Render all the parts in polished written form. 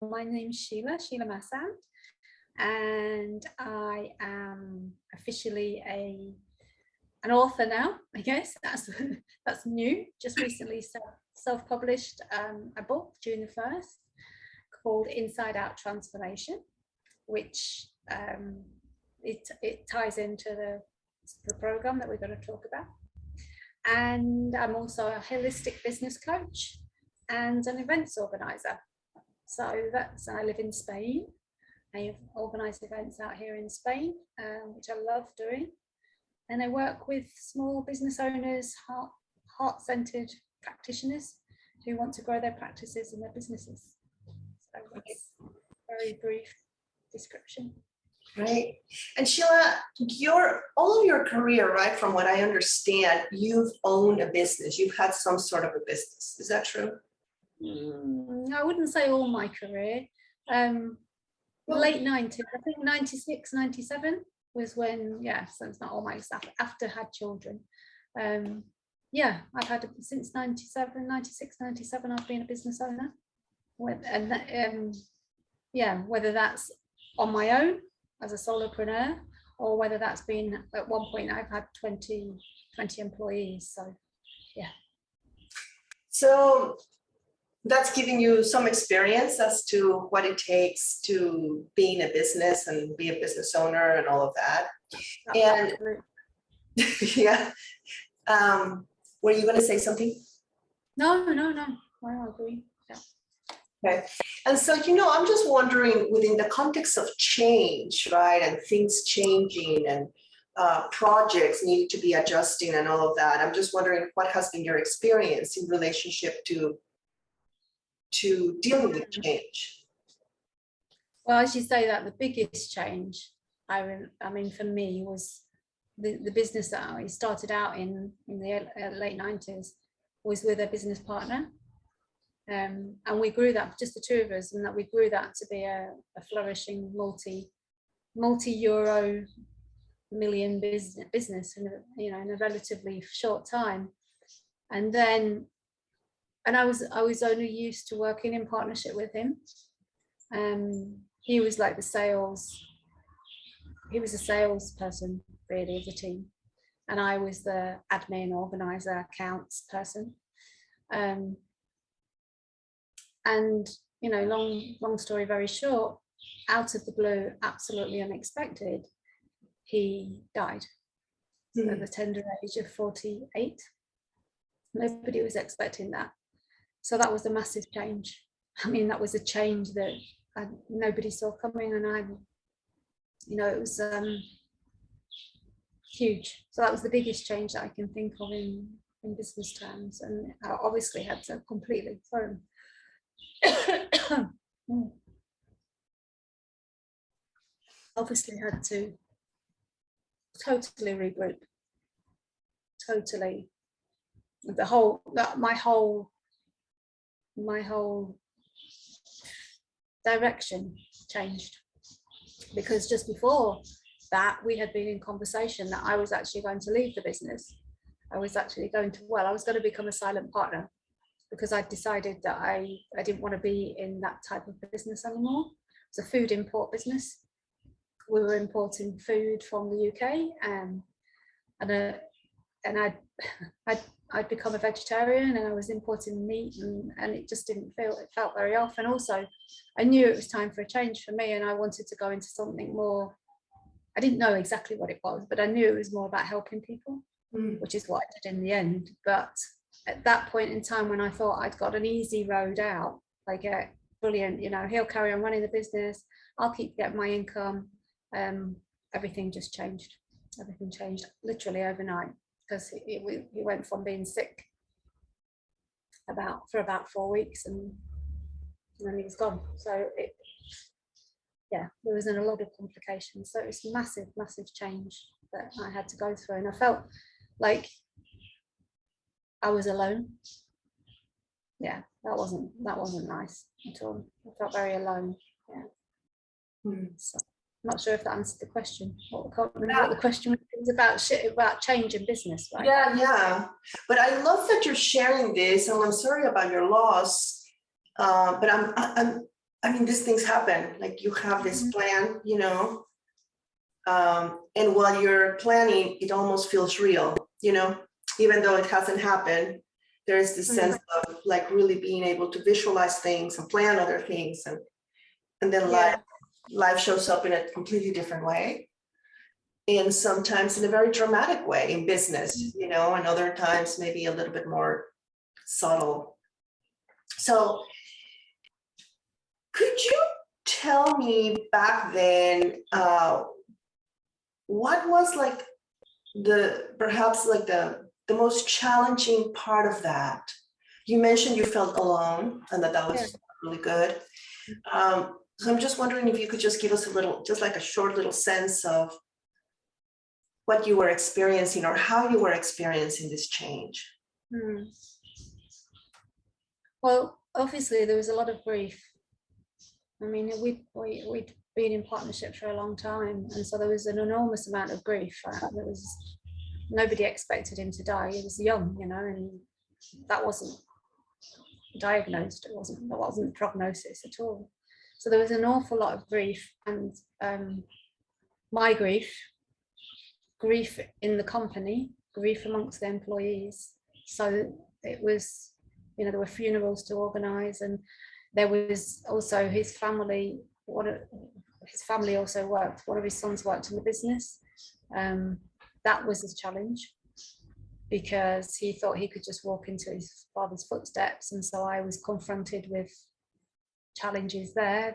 my name's Sheela Massand, and I am officially an author now, I guess. That's new. Just recently self-published a book, June the 1st, called Inside Out Transformation, which it ties into the program that we're going to talk about. And I'm also a holistic business coach and an events organizer. So I live in Spain. I have organised events out here in Spain, which I love doing. And I work with small business owners, heart-centered practitioners who want to grow their practices and their businesses. So that's a very brief description. Right. And Sheela, all of your career, right, from what I understand, you've owned a business. You've had some sort of a business. Is that true? I wouldn't say all my career. Late 90s, I think 96, 97 was when, so it's not all my stuff, after I had children. I've had since 97, 96, 97, I've been a business owner. Whether that's on my own as a solopreneur, or whether that's been, at one point I've had 20 employees, so yeah. So that's giving you some experience as to what it takes to be in a business and be a business owner and all of that. And yeah, were you going to say something? No, I agree. Yeah. Okay. And so, I'm just wondering, within the context of change, right, and things changing and projects need to be adjusting and all of that, I'm just wondering what has been your experience in relationship to dealing with change? Well, as you say, that the biggest change, I mean, for me was the business that I started out in the late 90s was with a business partner. And we grew that, just the two of us, and that we grew that to be a flourishing multi-euro million business in a relatively short time. And I was only used to working in partnership with him. He was like he was a salesperson really of the team, and I was the admin, organizer, accounts person. And long story very short, out of the blue, absolutely unexpected, he died at the tender age of 48. Nobody was expecting that. So that was a massive change. I mean, that was a change that nobody saw coming, and it was huge. So that was the biggest change that I can think of in business terms, and I obviously had to completely obviously had to totally regroup, totally. My whole direction changed, because just before that we had been in conversation that I was actually going to leave the business. I was going to become a silent partner, because I decided that I didn't want to be in that type of business anymore. It's a food import business. We were importing food from the UK, and I'd become a vegetarian, and I was importing meat, and it just it felt very off. And also I knew it was time for a change for me, and I wanted to go into something more. I didn't know exactly what it was, but I knew it was more about helping people, which is what I did in the end. But at that point in time, when I thought I'd got an easy road out, like brilliant, he'll carry on running the business, I'll keep getting my income, everything just changed. Everything changed literally overnight, because he went from being sick for about 4 weeks, and then he was gone. So there was a lot of complications. So it was massive change that I had to go through, and I felt like I was alone. Yeah, that wasn't nice at all. I felt very alone. Yeah. So I'm not sure if that answered the question. What the question was about change in business, right? Yeah. But I love that you're sharing this, and I'm sorry about your loss. But I mean, these things happen, like you have this plan, you know, and while you're planning, it almost feels real, you know, even though it hasn't happened. There's this sense of like really being able to visualize things and plan other things, and then life shows up in a completely different way. And sometimes in a very dramatic way in business, you know, and other times maybe a little bit more subtle. So could you tell me back then, what was like perhaps like the most challenging part of that? You mentioned you felt alone and that was really good. So I'm just wondering if you could just give us a little, just like a short little sense of what you were experiencing or how you were experiencing this change. Well, obviously there was a lot of grief. I mean, we'd been in partnership for a long time, and so there was an enormous amount of grief. There was nobody expected him to die. He was young, you know, and that wasn't diagnosed. That wasn't the prognosis at all. So there was an awful lot of grief, and my grief in the company, grief amongst the employees. So it was, you know, there were funerals to organise, and there was also his family. His family also worked. One of his sons worked in the business. That was his challenge, because he thought he could just walk into his father's footsteps, and so I was confronted with challenges there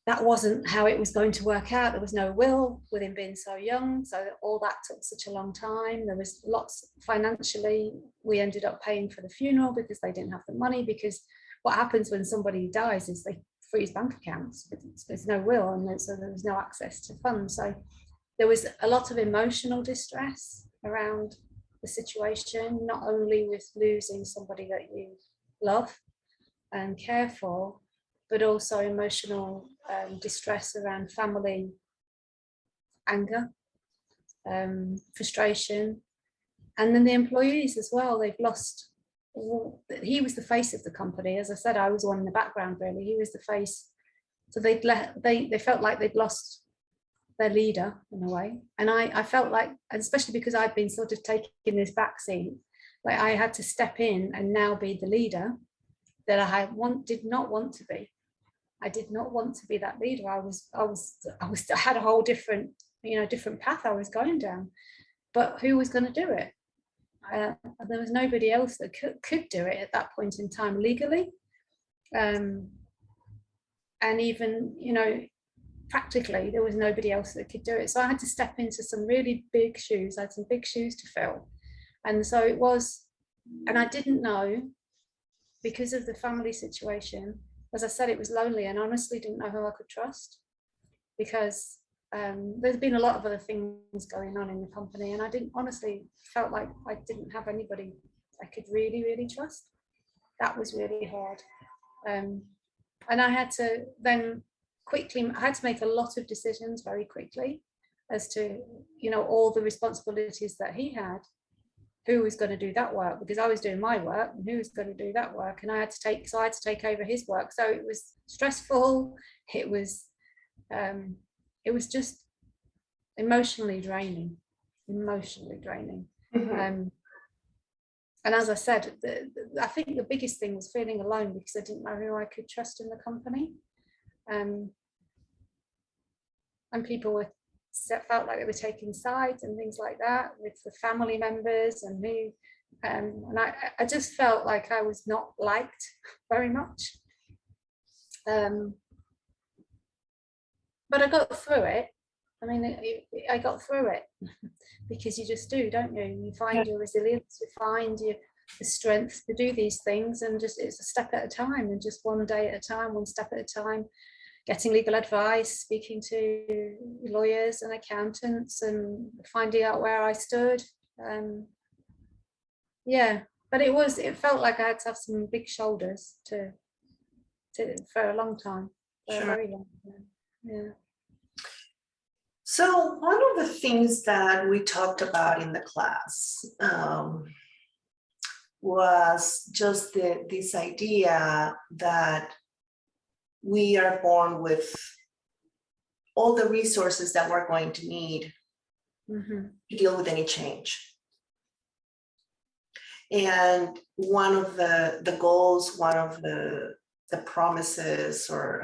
that wasn't how it was going to work out. There was no will with him being so young, so all that took such a long time. There was lots financially. We ended up paying for the funeral because they didn't have the money, because what happens when somebody dies is they freeze bank accounts. There's no will, and so there was no access to funds. So there was a lot of emotional distress around the situation, not only with losing somebody that you love and care for, but also emotional distress around family anger, frustration, and then the employees as well. They've lost. He was the face of the company. As I said, I was one in the background, really. He was the face. So they felt like they'd lost their leader in a way. And I felt like, especially because I'd been sort of taking this backseat, like I had to step in and now be the leader that I did not want to be. I did not want to be that leader. I had a whole different path I was going down. But who was going to do it? There was nobody else that could do it at that point in time legally, and even, you know, practically there was nobody else that could do it. So I had to step into some really big shoes. I had some big shoes to fill, and so it was. And I didn't know, because of the family situation. As I said, it was lonely, and honestly didn't know who I could trust, because there's been a lot of other things going on in the company, and I felt like I didn't have anybody I could really, really trust. That was really hard. And I had to then I had to make a lot of decisions very quickly as to, you know, all the responsibilities that he had. Who was going to do that work, because I was doing my work, and who was going to do that work? And I had to take over his work. So it was stressful. It was just emotionally draining. And as I said, I think the biggest thing was feeling alone, because I didn't know who I could trust in the company. And people felt like they were taking sides and things like that with the family members and me. And I just felt like I was not liked very much. But I got through it. I mean, I got through it because you just do, don't you? You find your resilience, you find the strength to do these things, and just it's a step at a time, and just one day at a time, one step at a time. Getting legal advice, speaking to lawyers and accountants, and finding out where I stood. But it felt like I had to have some big shoulders to for a long time, for a very long time. Yeah. So one of the things that we talked about in the class was just this idea that we are born with all the resources that we're going to need to deal with any change. And one of the goals, one of the promises or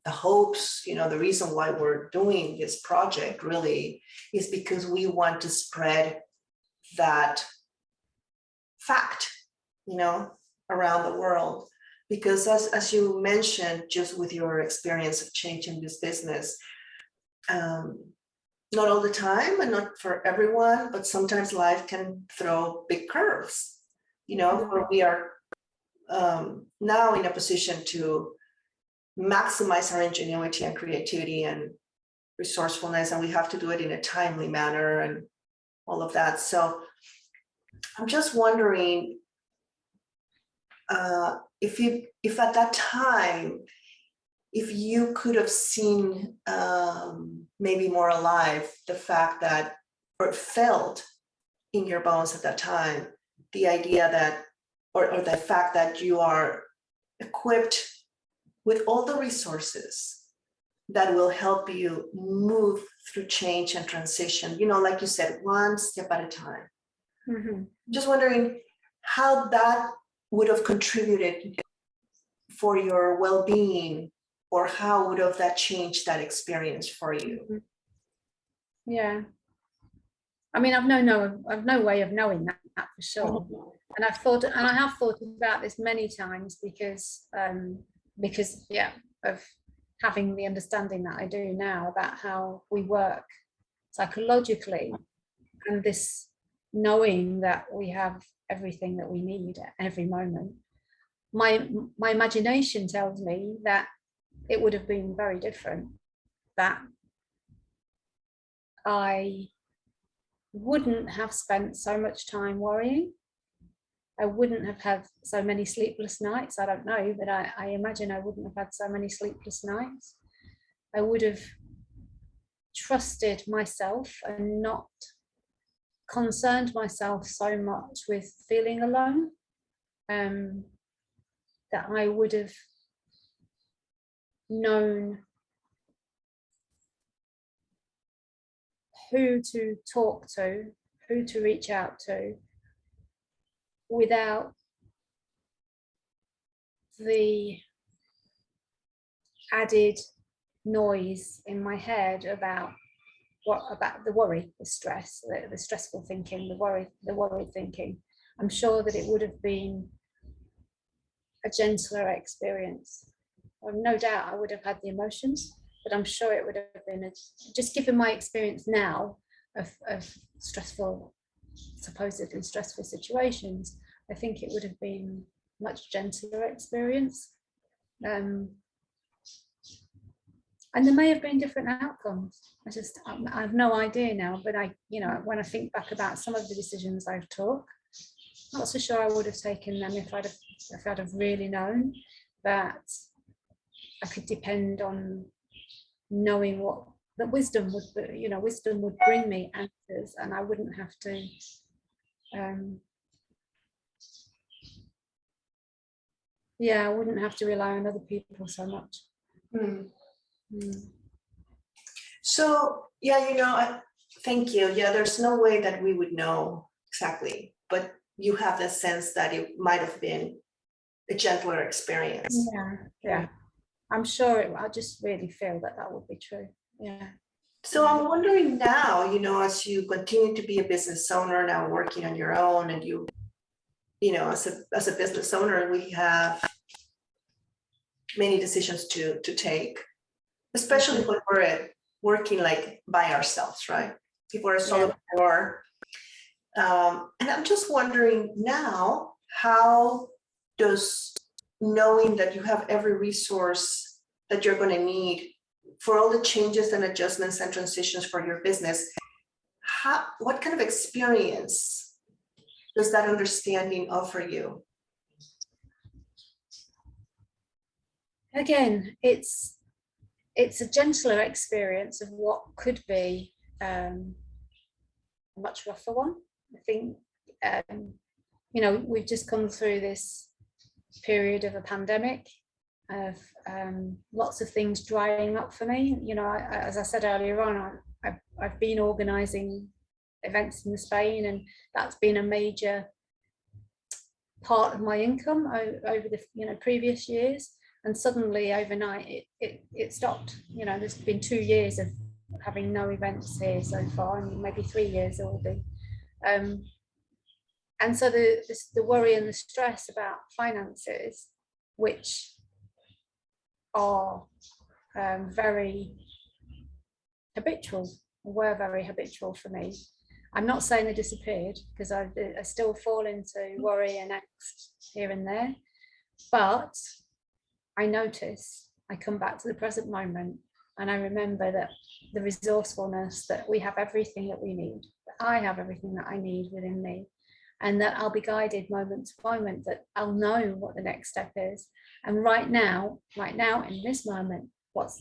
the hopes, the reason why we're doing this project really is because we want to spread that fact, around the world. Because as you mentioned, just with your experience of changing this business, not all the time and not for everyone, but sometimes life can throw big curves, where we are now in a position to maximize our ingenuity and creativity and resourcefulness, and we have to do it in a timely manner and all of that. So I'm just wondering if at that time, if you could have seen maybe more alive the fact that, or felt in your bones at that time, the idea that, or the fact that you are equipped with all the resources that will help you move through change and transition, like you said, one step at a time. Just wondering how that would have contributed for your well-being, or how would have that changed that experience for you? Yeah. I mean, I've no way of knowing that for sure. And I have thought about this many times because of having the understanding that I do now about how we work psychologically, and this knowing that we have everything that we need at every moment. My imagination tells me that it would have been very different, that I wouldn't have spent so much time worrying. I wouldn't have had so many sleepless nights. I don't know, but I imagine I wouldn't have had so many sleepless nights. I would have trusted myself and not concerned myself so much with feeling alone, that I would have known who to talk to, who to reach out to, without the added noise in my head about the worry, the stress, the stressful thinking, the worried thinking. I'm sure that it would have been a gentler experience. Well, no doubt I would have had the emotions, but I'm sure it would have been, just given my experience now of supposedly stressful situations, I think it would have been a much gentler experience. And there may have been different outcomes. I have no idea now, but when I think back about some of the decisions I've took, not so sure I would have taken them if I'd have really known that I could depend on knowing what that wisdom would bring me answers, and I wouldn't have to I wouldn't have to rely on other people so much. So thank you. Yeah, there's no way that we would know exactly, but you have the sense that it might have been a gentler experience. Yeah. I'm sure I just really feel that would be true. Yeah. So I'm wondering now, as you continue to be a business owner, now working on your own, and as a business owner, we have many decisions to take, especially when we're working like by ourselves, right? People are solopreneur. And I'm just wondering now, how does knowing that you have every resource that you're going to need for all the changes and adjustments and transitions for your business, what kind of experience does that understanding offer you? Again, it's a gentler experience of what could be a much rougher one. I think we've just come through this period of a pandemic, of lots of things drying up for me. You know, as I said earlier on, I've been organising events in Spain, and that's been a major part of my income over the previous years. And suddenly overnight it stopped. You know, there's been 2 years of having no events here so far, and maybe 3 years it will be. And so the worry and the stress about finances, which are very habitual, were very habitual for me. I'm not saying they disappeared, because I still fall into worry and angst here and there, but I notice, I come back to the present moment, and I remember that the resourcefulness, that we have everything that we need, that I have everything that I need within me, and that I'll be guided moment to moment, that I'll know what the next step is. And right now in this moment, what's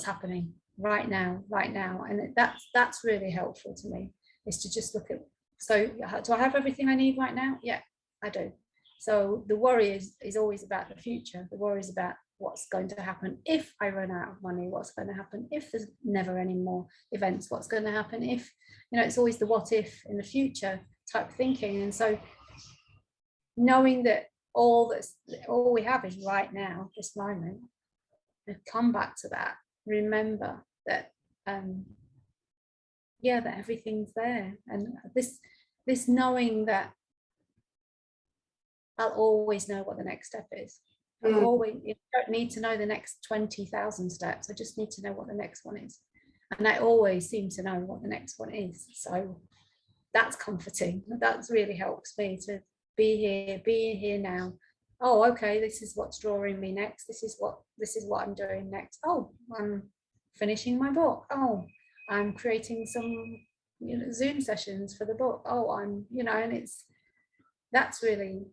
happening right now, and that's really helpful to me, is to just look at, so do I have everything I need right now? Yeah, I do. So the worry is always about the future. The worry is about what's going to happen if I run out of money, what's going to happen if there's never any more events, what's going to happen if, it's always the what if in the future type thinking. And so knowing that all we have is right now, this moment, and come back to that, remember that that everything's there, and this knowing that I'll always know what the next step is. You don't need to know the next 20,000 steps. I just need to know what the next one is, and I always seem to know what the next one is. So that's comforting. That really helps me to be here now. Oh, okay, this is what's drawing me next. This is what I'm doing next. Oh, I'm finishing my book. Oh, I'm creating some Zoom sessions for the book. Oh, I'm and that's really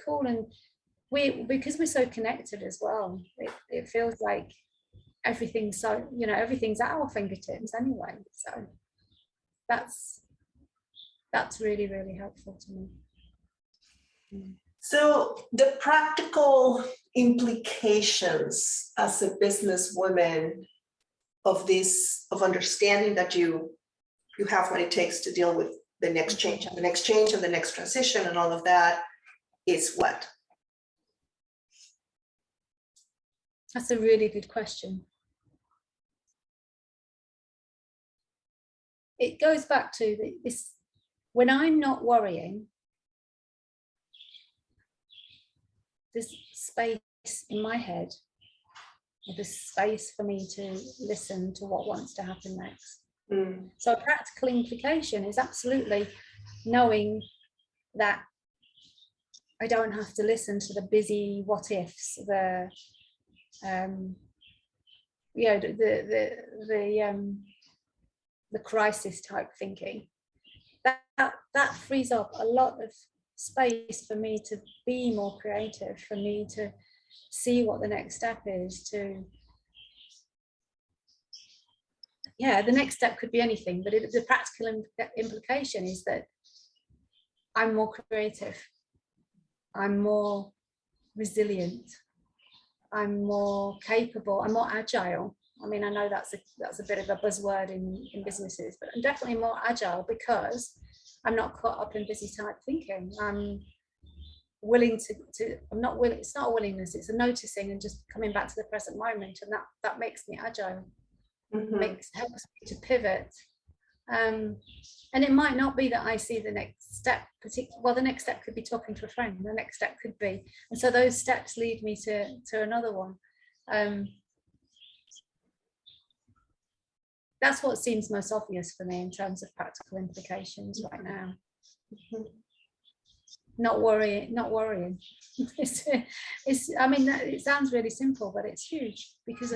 cool. And because we're so connected as well, it feels like everything's so everything's at our fingertips anyway. So that's really, really helpful to me. So the practical implications as a businesswoman of understanding that you have what it takes to deal with the next change and the next change and the next transition and all of that is what? That's a really good question. It goes back to this, when I'm not worrying, there's space in my head, there's space for me to listen to what wants to happen next. So a practical implication is absolutely knowing that I don't have to listen to the busy what ifs, the crisis type thinking. That frees up a lot of space for me to be more creative, for me to see what the next step is. The next step could be anything, but the practical implication is that I'm more creative, I'm more resilient, I'm more capable, I'm more agile. I mean, I know that's a bit of a buzzword in businesses, but I'm definitely more agile because I'm not caught up in busy type thinking. I'm willing to I'm not willing, it's not a willingness, it's a noticing and just coming back to the present moment, and that makes me agile. Helps me to pivot. And it might not be that I see the next step the next step could be talking to a friend, the next step could be, and so those steps lead me to another one. That's what seems most obvious for me in terms of practical implications right now. Not worrying. It's I mean, it sounds really simple, but it's huge, because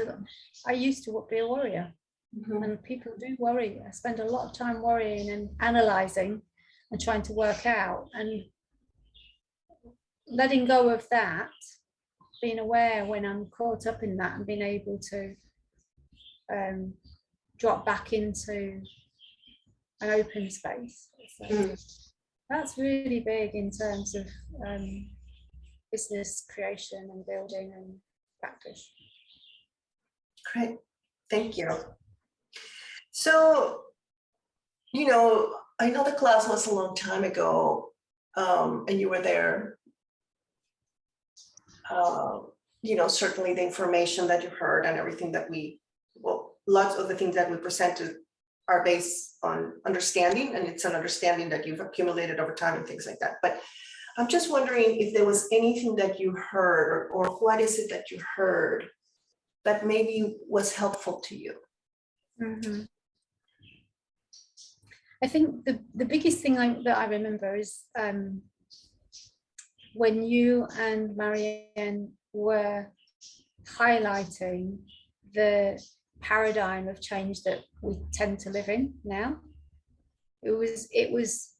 I used to be a worrier. And people do worry. I spend a lot of time worrying and analysing and trying to work out, and letting go of that, being aware when I'm caught up in that, and being able to drop back into an open space. So that's really big in terms of business creation and building and practice. Great, thank you. So, you know, I know the class was a long time ago, and you were there. You know, certainly the information that you heard and everything that lots of the things that we presented are based on understanding, and it's an understanding that you've accumulated over time and things like that. But I'm just wondering if there was anything that you heard, or what is it that you heard that maybe was helpful to you? Mm-hmm. I think the biggest thing that I remember is when you and Marianne were highlighting the paradigm of change that we tend to live in now. It was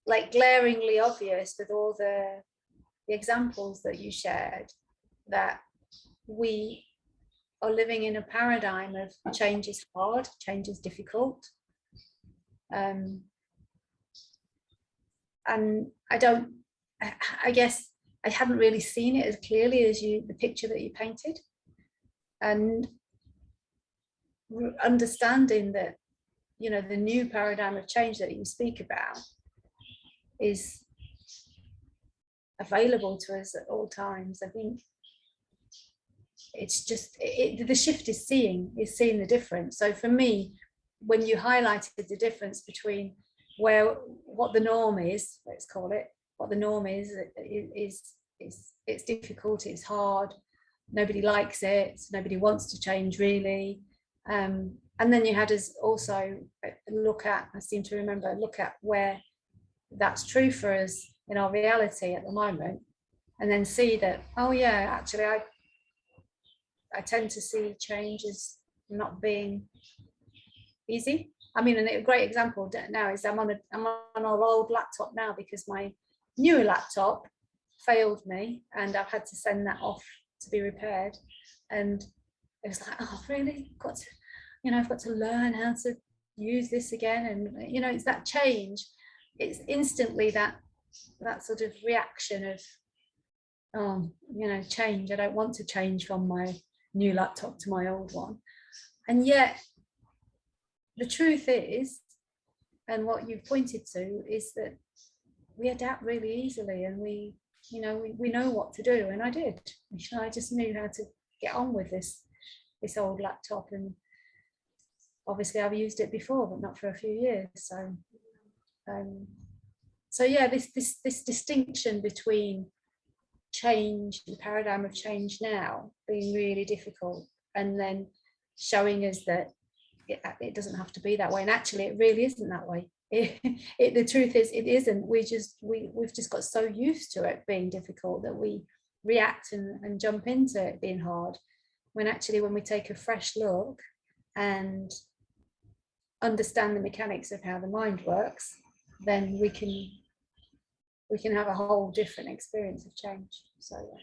like glaringly obvious with all the examples that you shared that we are living in a paradigm of change is hard, change is difficult. And I guess I hadn't really seen it as clearly as the picture that you painted. And understanding that, you know, the new paradigm of change that you speak about is available to us at all times. I think it's just, the shift is seeing the difference. So for me, when you highlighted the difference between what the norm is, let's call it, what the norm is it's difficult, it's hard, nobody likes it, nobody wants to change really. And then you had us also look at where that's true for us in our reality at the moment, and then see that, oh yeah, actually I tend to see change as not being easy. I mean, and a great example now is I'm on an old laptop now because my newer laptop failed me and I've had to send that off to be repaired. And it was like, oh really? I've got to learn how to use this again. And you know, it's that change. It's instantly that sort of reaction of, oh, you know, change. I don't want to change from my new laptop to my old one. And yet the truth is, and what you've pointed to, is that we adapt really easily, and we know what to do. And I did. I just knew how to get on with this old laptop, and obviously I've used it before, but not for a few years. So yeah, this distinction between change, the paradigm of change now being really difficult, and then showing us that it doesn't have to be that way, and actually it really isn't that way. The truth is it isn't. We've just got so used to it being difficult that we react and jump into it being hard, when actually when we take a fresh look and understand the mechanics of how the mind works, then we can have a whole different experience of change. So yeah.